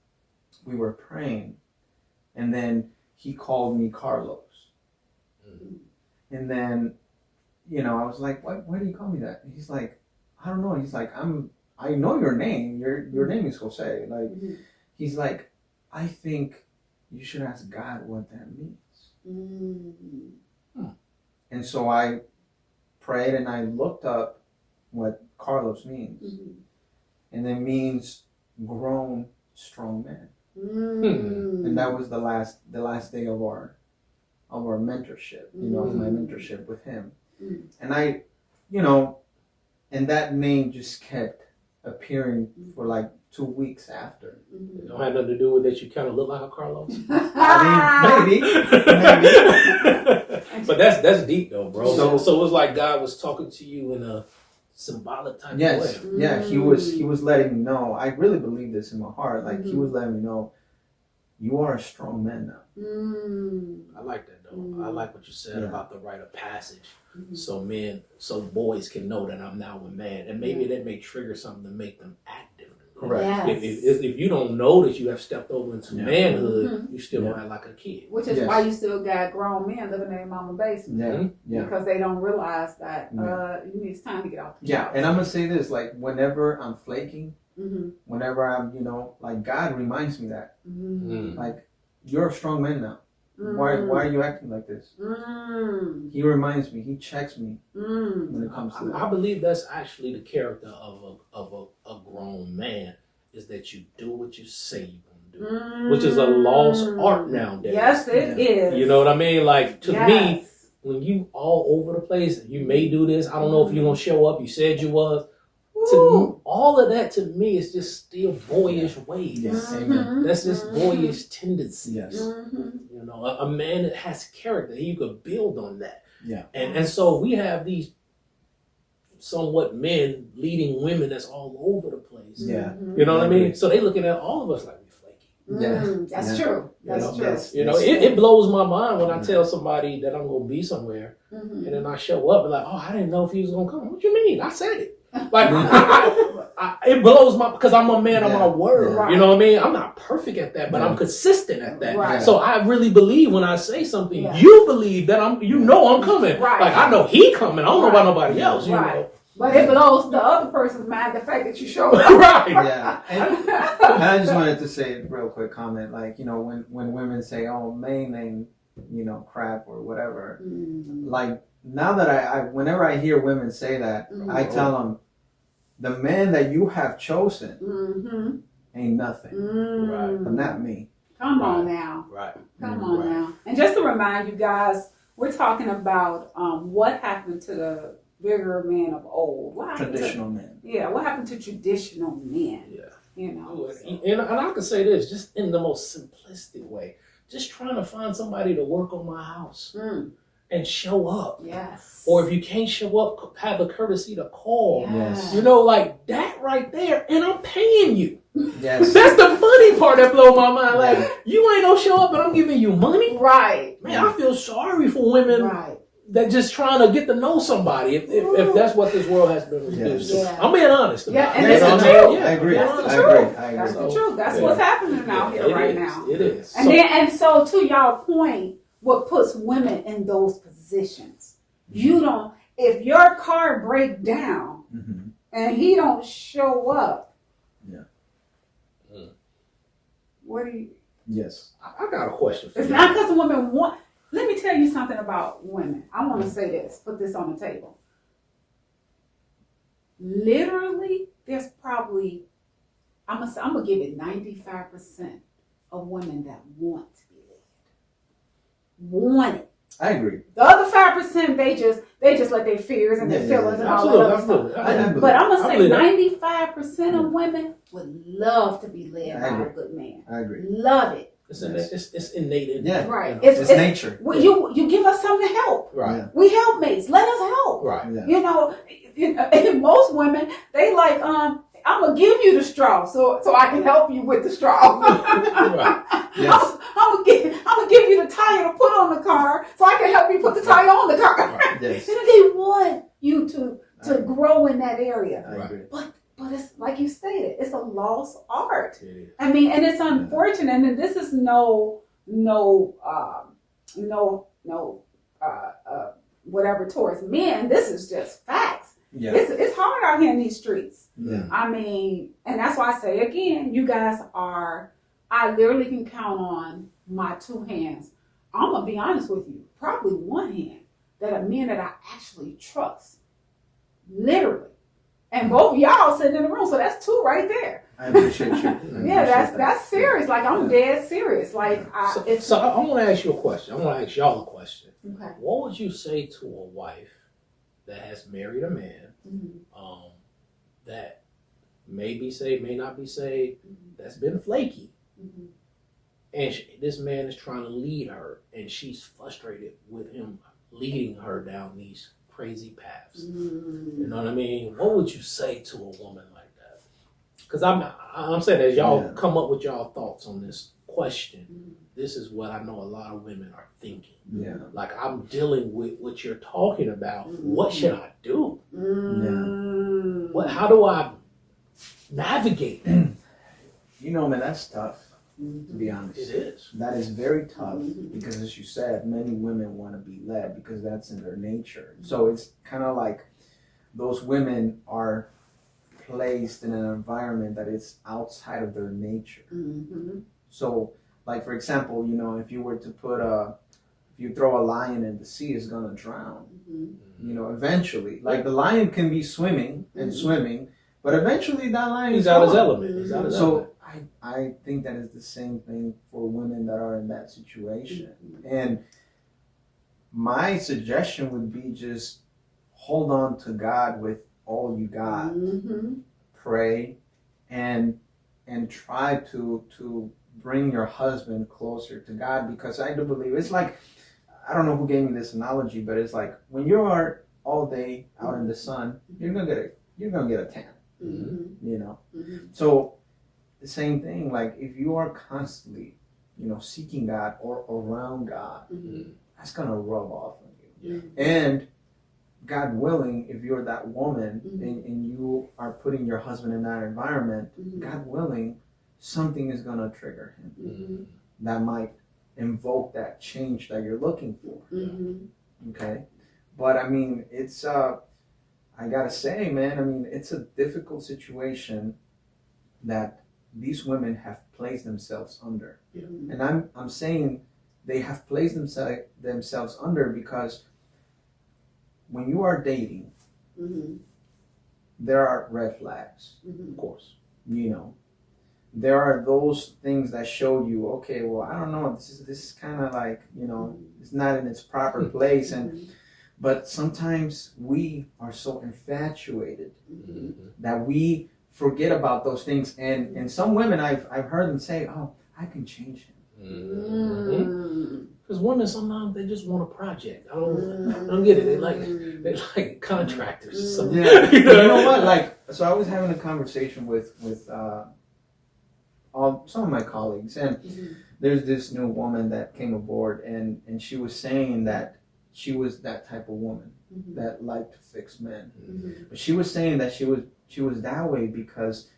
we were praying, and then he called me Carlos. And then, you know, I was like, why do you call me that? And he's like, I don't know. He's like, I know your name. Your name is Jose. Like, Mhm. he's like, I think you should ask God what that means. Mhm. And so I prayed and I looked up what Carlos means. Mhm. And it means grown, strong man. Mhm. And that was the last day of our mentorship, you know, my mentorship with him. Mm. And I, you know, and that name just kept appearing for like 2 weeks after. It don't have nothing to do with that you kind of look like a Carlos. I mean, maybe. But that's deep though, bro. So- So it was like God was talking to you in a symbolic type Yes, of way. yeah, he was letting me know. I really believe this in my heart. Like he was letting me know, you are a strong man now. I like that though. Mm. I like what you said Yeah. about the rite of passage. Mhm. So boys can know that I'm now a man, and maybe that may trigger something to make them act different. Correct. Yes. If you don't know that you have stepped over into Yeah. manhood, you still Yeah. act like a kid. Which is Yes. why you still got grown men living in their mama basement. Yeah, Mhm. yeah, Because they don't realize that Yeah. it's time to get out the yeah. house. And I'm gonna say this: like whenever I'm flaking, Mm-hmm. whenever I'm, like God reminds me that, Mm. like you're a strong man now. Why are you acting like this? Mm. He reminds me. He checks me Mm. when it comes to I that. believe that's actually the character of a grown man, is that you do what you say you're gonna do, which is a lost art nowadays. Yes, it is. You know what I mean? Like to me, Yes. when you all over the place, you may do this. I don't know if you're gonna show up. You said you was. To Woo. all of that to me is just still boyish ways. Yes, Mhm. amen. That's just boyish tendencies. Yes. Mhm. You know, a man that has character, you could build on that. Yeah. And so we have these somewhat men leading women that's all over the place. Yeah. Mhm. You know what I mean? agree. So they looking at all of us like we flaky. Yeah. That's Yeah. true. That's You know, true. Yes. You know, yes. it blows my mind when I Yeah. tell somebody that I'm gonna be somewhere Mhm. and then I show up and like, oh, I didn't know if he was gonna come. What you mean? I said it. Like it blows my, because I'm a man of my Yeah. word. Right. You know what I mean? I'm not perfect at that, but Yeah. I'm consistent at that. Right. So I really believe when I say something, Yeah. you believe that I'm coming. Right. Like I know he coming. I don't know about nobody else. You Right. But it blows the other person's mind the fact that you show up. know. Right. Yeah. And I just wanted to say a real quick comment, like, when women say, oh, man, crap or whatever, Mm. like, now that I whenever I hear women say that, Mhm. I tell them, the man that you have chosen Mm-hmm. ain't nothing, Mm. but not me. Come on Right. now. Right. Come on Right. now. And just to remind you guys, we're talking about what happened to the bigger men of old. What happened Traditional men. what happened to traditional men? Yeah. You know. so. And I can say this just in the most simplistic way. Just trying to find somebody to work on my house Mm. and show up. Yes. Or if you can't show up, have the courtesy to call. Yes. You know, like that right there, and I'm paying you. Yes. That's the funny part that blow my mind. Like, you ain't gonna show up, but I'm giving you money. Right. Man, I feel sorry for women Right. that just trying to get to know somebody. If that's what this world has been reduced Yes. to. Yeah. I'm being honest. Yeah, about and it. it's You know the what I mean? truth. Yeah, I agree. That's the I truth. agree. I That's agree. the truth. That's Yeah. what's happening out here It right is. now. It is. And so to y'all point, what puts women in those positions? You don't. If your car break down Mhm. and he don't show up, Yeah. what do you? Yes. I got a question for It's you. not because women want. Let me tell you something about women. I want to say this. Put this on the table. Literally, there's probably I'm gonna give it 95% of women that want to be led. Want it. I agree. The other 5%, they just let their fears and their Yeah, feelings and all Absolutely, that other stuff. absolutely. I believe But I'm gonna I say believe that. 95% of women would love to be led I by a agree. good man. I agree. Love it. It's innate in Yeah. Right. You know? It's nature. Well, you give us something to help. Right. Yeah. We helpmates. Let us help. Right. Yeah. You know, and most women, they like, I'm gonna give you the straw so I can help you with the straw. Right. Yes. I'm gonna give you the tire to put on the car so I can help you put the tire on the car. Right. Yes. And they want you to grow in that area. I agree. But it's like you stated, it's a lost art. It is. I mean, and it's unfortunate. And this is whatever towards men. This is just facts. Yeah. It's hard out here in these streets. Yeah. I mean, and that's why I say again, you guys are. I literally can count on my two hands. I'm gonna be honest with you, probably one hand that are men that I actually trust, literally. And both of y'all sitting in the room, so that's two right there. I appreciate you. Yeah, that's serious. Like I'm dead serious. Like So I want to ask you a question. I want to ask y'all a question. okay. What would you say to a wife that has married a man Mhm. that may be saved, may not be saved, Mhm. that's been flaky, Mhm. and this man is trying to lead her, and she's frustrated with him leading her down these crazy paths. Mm. You know what I mean? What would you say to a woman like that? Because I'm saying, as y'all Yeah. come up with y'all thoughts on this question, this is what I know a lot of women are thinking. Yeah. Like, I'm dealing with what you're talking about. What should I do? Mm. How do I navigate that? You know, man, that's tough, to be honest. It is. That is very tough because, as you said, many women want to be led because that's in their nature. So it's kind of like those women are placed in an environment that is outside of their nature. Mhm. So, like, for example, you know, if you were to if you throw a lion in the sea, it's going to drown. Mhm. You know, eventually. Like, the lion can be swimming and swimming, but eventually that lion He's is out his gone. element. He's out his element. So I think that is the same thing for women that are in that situation. And my suggestion would be just hold on to God with all you got. Mhm. Pray and try to bring your husband closer to God, because I do believe it's like, I don't know who gave me this analogy, but it's like when you are all day out in the sun, you're gonna get a tan, Mhm. you know. Mhm. So the same thing, like if you are constantly, you know, seeking God or around God, Mhm. that's gonna rub off on you. Mhm. And God willing, if you're that woman Mhm. and you are putting your husband in that environment, Mhm. God willing, something is gonna trigger him Mhm. that might invoke that change that you're looking for. Mhm. Okay, but I mean, it's I gotta say, man, I mean, it's a difficult situation that these women have placed themselves under. Mhm. And I'm saying they have placed themselves under because when you are dating, Mhm. there are red flags, Mhm. of course. You know, there are those things that show you, okay, well, I don't know, this is kind of like, you know, it's not in its proper place, and but sometimes we are so infatuated Mhm. that we forget about those things, and some women I've heard them say, oh, I can change him. Mhm. Because women sometimes they just want a project. I don't get it. They like contractors or something. Yeah, you know what? Like, so I was having a conversation with some of my colleagues, and Mhm. there's this new woman that came aboard, and she was saying that she was that type of woman Mhm. that liked to fix men. Mhm. But she was saying that she was that way because,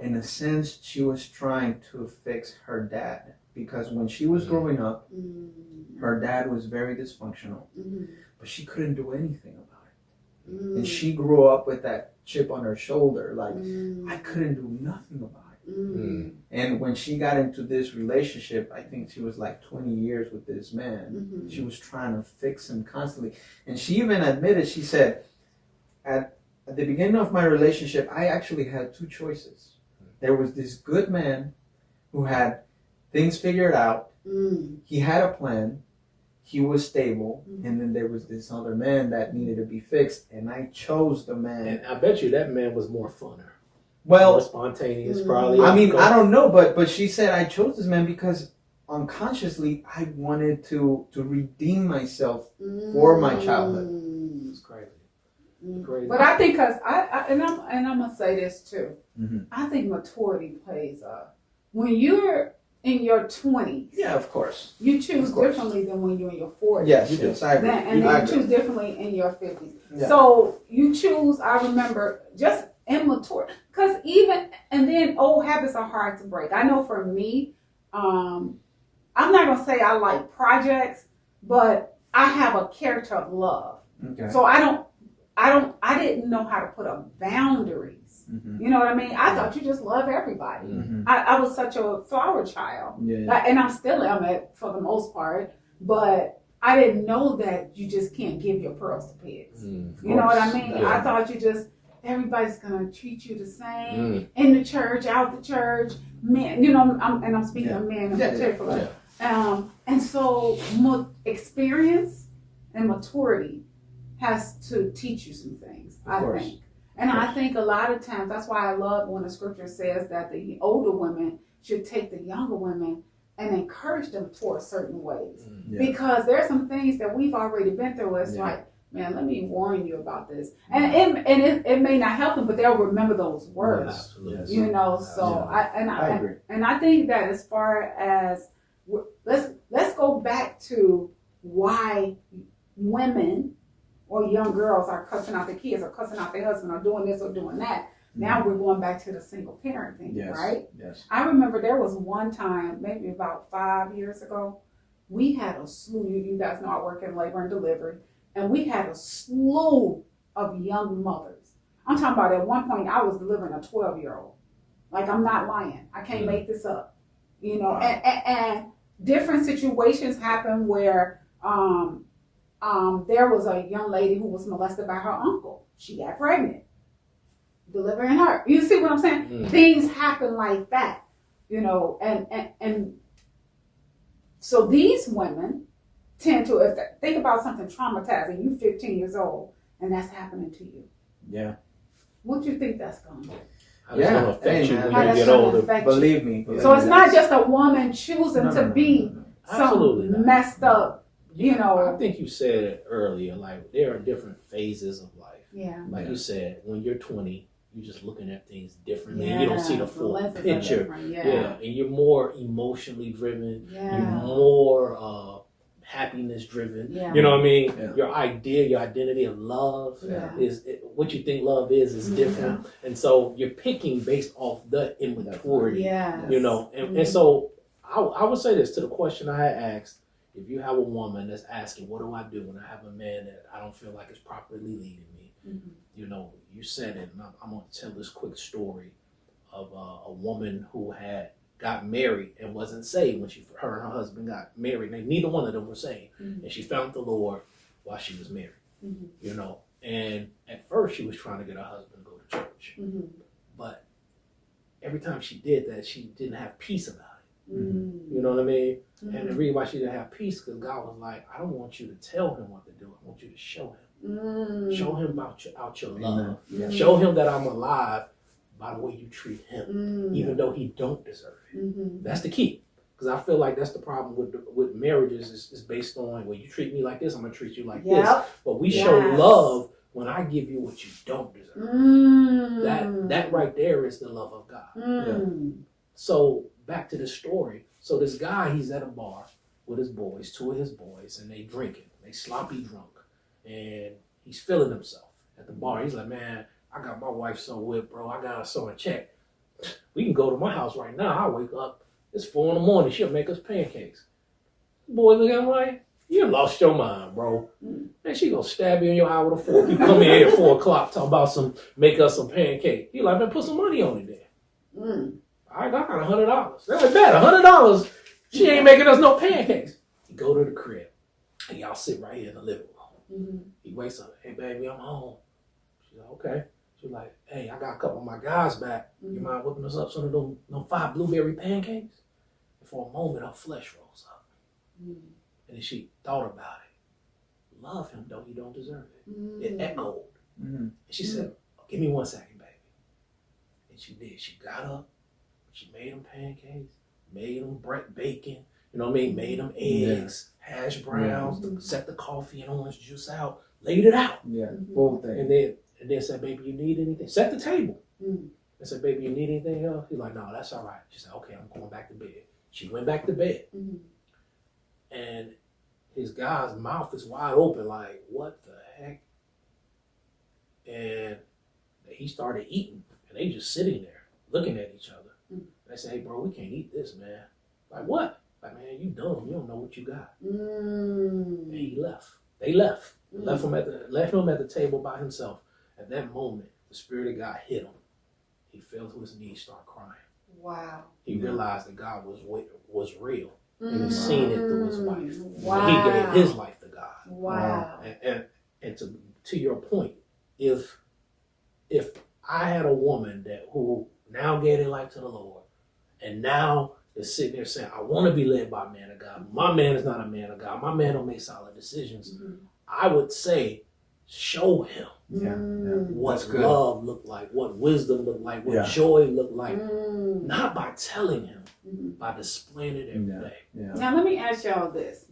in a sense, she was trying to fix her dad, because when she was growing up, Mhm. her dad was very dysfunctional, Mhm. but she couldn't do anything about it. Mhm. And she grew up with that chip on her shoulder, like, Mhm. I couldn't do nothing about it. Mhm. And when she got into this relationship, I think she was like 20 years with this man. Mhm. She was trying to fix him constantly. And she even admitted, she said, at the beginning of my relationship, I actually had two choices. There was this good man who had things figured out. Mhm. He had a plan. He was stable. Mhm. And then there was this other man that needed to be fixed. And I chose the man. And I bet you that man was more funner, Well, more spontaneous, probably. I mean, I don't know, but she said I chose this man because unconsciously I wanted to redeem myself for my childhood. It's crazy. Mm. Crazy. But I think, cause I'm gonna say this too. Mhm. I think maturity plays when you're in your 20s. Yeah, of course. You choose Of course. differently than when you're in your 40s. Yes, I agree. And I then you agree. choose differently in your 50s. Yeah. So you choose, I remember, just immature. Because and then old habits are hard to break. I know for me, I'm not going to say I like projects, but I have a character of love. Okay. So I didn't know how to put up boundaries. Mhm. You know what I mean? I thought you just love everybody. Mhm. I was such a flower child. Yeah. And I still am for the most part, but I didn't know that you just can't give your pearls to pigs. You know what I mean? Yeah. I thought everybody's gonna treat you the same Mm. in the church, out the church, men. You know, I'm speaking of men in Yeah, particular. And so experience and maturity has to teach you some things. Of I course. think. And I think a lot of times, that's why I love when the scripture says that the older women should take the younger women and encourage them towards certain ways. Yeah. Because there's some things that we've already been through. It's Yeah. like, man, let me warn you about this. And it may not help them, but they'll remember those words. Absolutely. You know, so I agree. And I think that as far as let's go back to why women or young girls are cussing out their kids or cussing out their husband or doing this or doing that. Now we're going back to the single parent thing, right? Yes. I remember there was one time, maybe about 5 years ago, we had a slew. You guys know I work in labor and delivery, and we had a slew of young mothers. I'm talking about at one point I was delivering a 12-year-old. Like, I'm not lying. I can't make this up. You know, and different situations happen where there was a young lady who was molested by her uncle. She got pregnant, delivering her. You see what I'm saying? Things happen like that, you know, and so these women tend to, if think about something traumatizing, you 15 years old, and that's happening to you. Yeah. What do you think that's going to do? How it's going to affect you man. when How you that's get gonna older. affect you. Believe me. So it's not just a woman choosing to be Absolutely some not. messed up, you know. I think you said it earlier, like there are different phases of life. Yeah. Like you said, when you're 20, you're just looking at things differently. Yeah, You don't see the full lenses are picture. different, yeah. And you're more emotionally driven. Yeah. You're more happiness driven. Yeah. You know what I mean? Yeah. Your idea, your identity of love Yeah. is what you think love is different. And so you're picking based off the immaturity. Yeah. You know, and so I would say this to the question I had asked: if you have a woman that's asking, "What do I do when I have a man that I don't feel like is properly leading me?" You know, you said it, and I'm going to tell this quick story of a woman who had got married and wasn't saved when her and her husband got married. And neither one of them were saved, and she found the Lord while she was married. You know, and at first she was trying to get her husband to go to church, but every time she did that, she didn't have peace about it. You know what I mean? And the reason why she didn't have peace, because God was like, I don't want you to tell him what to do. I want you to show him. Show him out your love. Show him that I'm alive by the way you treat him, even though he don't deserve it. That's the key. Because I feel like that's the problem with marriages is based on, well, you treat me like this, I'm going to treat you like this. But we show love when I give you what you don't deserve. That right there is the love of God. So back to the story. So this guy, he's at a bar with his boys, two of his boys, and they drinking. They sloppy drunk. And he's feeling himself at the bar. He's like, man, I got my wife so whipped, bro. I got her so in check. We can go to my house right now. I wake up. It's 4 a.m. She'll make us pancakes. Boy, look at him like, you lost your mind, bro. Man, she gonna stab you in your eye with a fork. You come in here at 4 o'clock, talk about make us some pancake. He like, man, put some money on it then. I got $100. They're like, bet $100. She ain't making us no pancakes. He go to the crib, and y'all sit right here in the living room. He wakes up, hey baby, I'm home. She's like, okay. She's like, hey, I got a couple of my guys back. You mind whipping us up some of them 5 blueberry pancakes? And for a moment, her flesh rose up. And then she thought about it. Love him though he don't deserve it. It echoed. And she said, give me 1 second, baby. And she did. She got up. She made them pancakes, made them bacon, you know what I mean? Made them eggs, hash browns, set the coffee and orange juice out, laid it out. Full thing. And then said, baby, you need anything? Set the table. And said, baby, you need anything else? He's like, no, that's all right. She said, okay, I'm going back to bed. She went back to bed. And his guy's mouth is wide open, like, what the heck? And he started eating, and they just sitting there looking at each other. They say, hey, bro, we can't eat this, man. Like, what? Like, man, you dumb. You don't know what you got. And he left. They left. Left him at the table by himself. At that moment, the Spirit of God hit him. He fell to his knees, started crying. Wow. He realized that God was real. And he seen it through his wife. Wow. He gave his life to God. Wow. And to your point, if I had a woman who now gave her life to the Lord, and now is sitting there saying, I want to be led by a man of God. My man is not a man of God. My man don't make solid decisions. I would say, show him what love looked like, what wisdom looked like, what joy looked like. Not by telling him, by displaying it every day. Now let me ask y'all this.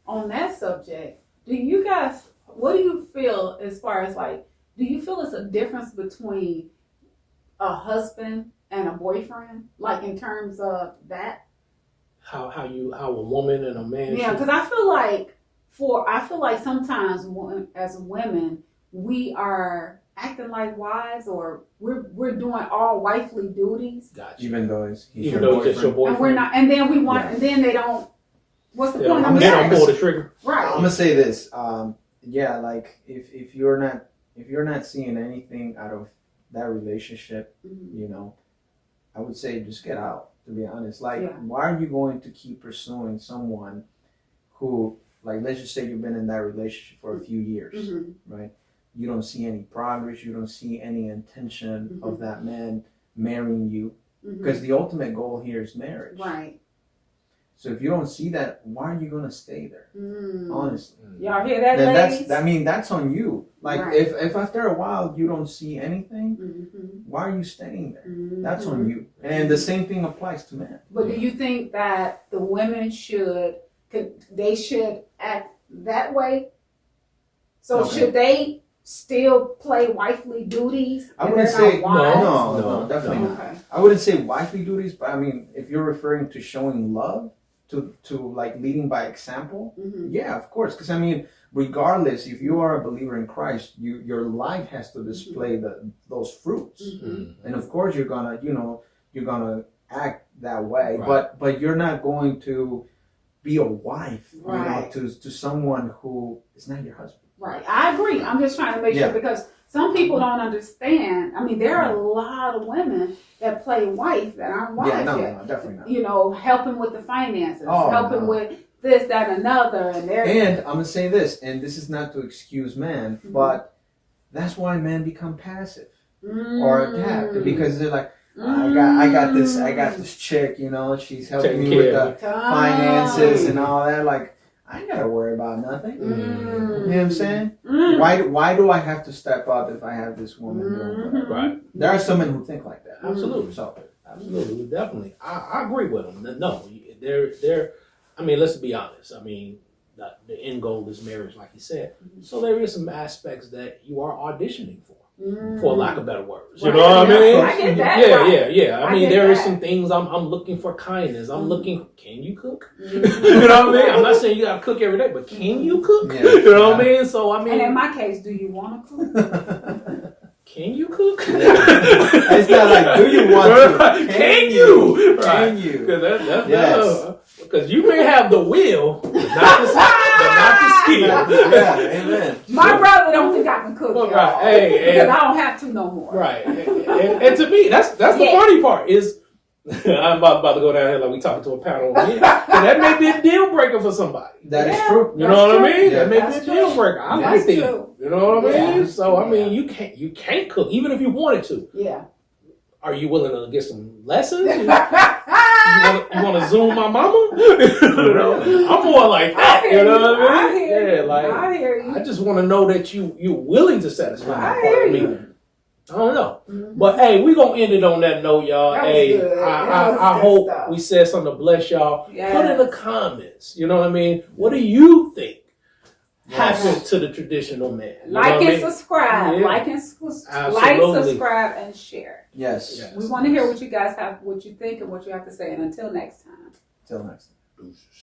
On that subject, do you guys what do you feel as far as like, do you feel it's a difference between a husband and a boyfriend, like in terms of that? How a woman and a man. Yeah, because I feel like sometimes as women we are acting like wives, or we're doing all wifely duties, Gotcha. Even though he's Even your though it's just your boyfriend. boyfriend. and we're not, and then we want, Yeah. and then they don't. What's the They point? don't, of they don't sex? pull the trigger. I'm Right. gonna say this. Yeah, like if you're not seeing anything out of that relationship, Mhm. you know, I would say just get out. To be honest, like, Yeah. why are you going to keep pursuing someone who, like, let's just say you've been in that relationship for a few years, Mhm. right? You don't see any progress. You don't see any intention of Mhm. that man marrying you, Mhm. because the ultimate goal here is marriage. Right. So if you don't see that, why are you gonna stay there? Mm. Honestly. Y'all hear that, Then ladies? that's on you. Like, Right. if after a while you don't see anything, Mhm. why are you staying there? Mhm. That's on you. And the same thing applies to men. But do you think that the women should act that way? So Okay. should they still play wifely duties? I and wouldn't they're say not wives? no, definitely no. not. Okay. I wouldn't say wifely duties, but I mean, if you're referring to showing love, to like leading by example, Mhm. yeah, of course. Because I mean, regardless, if you are a believer in Christ, your life has to display those fruits. Mhm. And of course you're gonna act that way, Right. but you're not going to be a wife, Right. to someone who is not your husband. Right. I agree. I'm just trying to make Yeah. sure, because some people don't understand. I mean, there are a lot of women that play wife that aren't wives Yeah, no, yet. no, definitely not. You know, helping with the finances, Oh, helping no. with this, that, and another, and they're And I'm gonna say this, and this is not to excuse men, Mhm. but that's why men become passive or adapt, because they're like, I got this chick, she's helping Taking me with care the of finances and all that. Like, I ain't gotta worry about nothing. You know what I'm saying? Why do I have to step up if I have this woman doing whatever? Right. There are some men who think like that. Absolutely. So Absolutely. Definitely. I agree with them. No, they're. I mean, let's be honest. I mean, the end goal is marriage, like you said. So there is some aspects that you are auditioning for lack of better words. You know what I mean? I get that. Yeah, right. yeah. I I mean, get there is that. some things I'm looking for kindness. I'm Mhm. looking. Can you cook? Mhm. You know what I mean? I'm not saying you gotta cook every day, but can you cook? Yeah. You know what I mean? So I And in mean, my case, do you want to cook? can you cook? It's not like, do you want to? Can you? Right. Can you? Because Yes. because you may have the will, but not the skill. Yeah, amen. My brother don't think I can cook, Well, y'all, right. Hey, because and- I don't have to no more. Right. And to me, that's the Yeah. funny part is I'm about to go down here like we talking to a panel again. But that may be a deal breaker for somebody. That is Yeah. true. You know what I mean? Yeah. That may be That's a deal true. breaker. I That's like that. true. You know what I Yeah. mean? So I mean, Yeah. you can't cook even if you wanted to. Yeah. Are you willing to get some lessons? You want to Zoom my mama? You know, I'm more like that. I hear You know what I I mean? hear Yeah, you. like I hear you. I just want to know that you're willing to satisfy I my part hear of me. you. I don't know. Mhm. But hey, we gonna end it on that note, y'all. That was Hey, good. That I was good hope stuff. we said something to bless y'all. Yes. Put in the comments. You know what I mean? What do you think happened to the traditional man? You know Like what I and mean? subscribe. Yeah. Like, Absolutely. subscribe, and share. Yes. Yes. We want to hear what you guys have, what you think, and what you have to say. And until next time. Till next time. Deuces.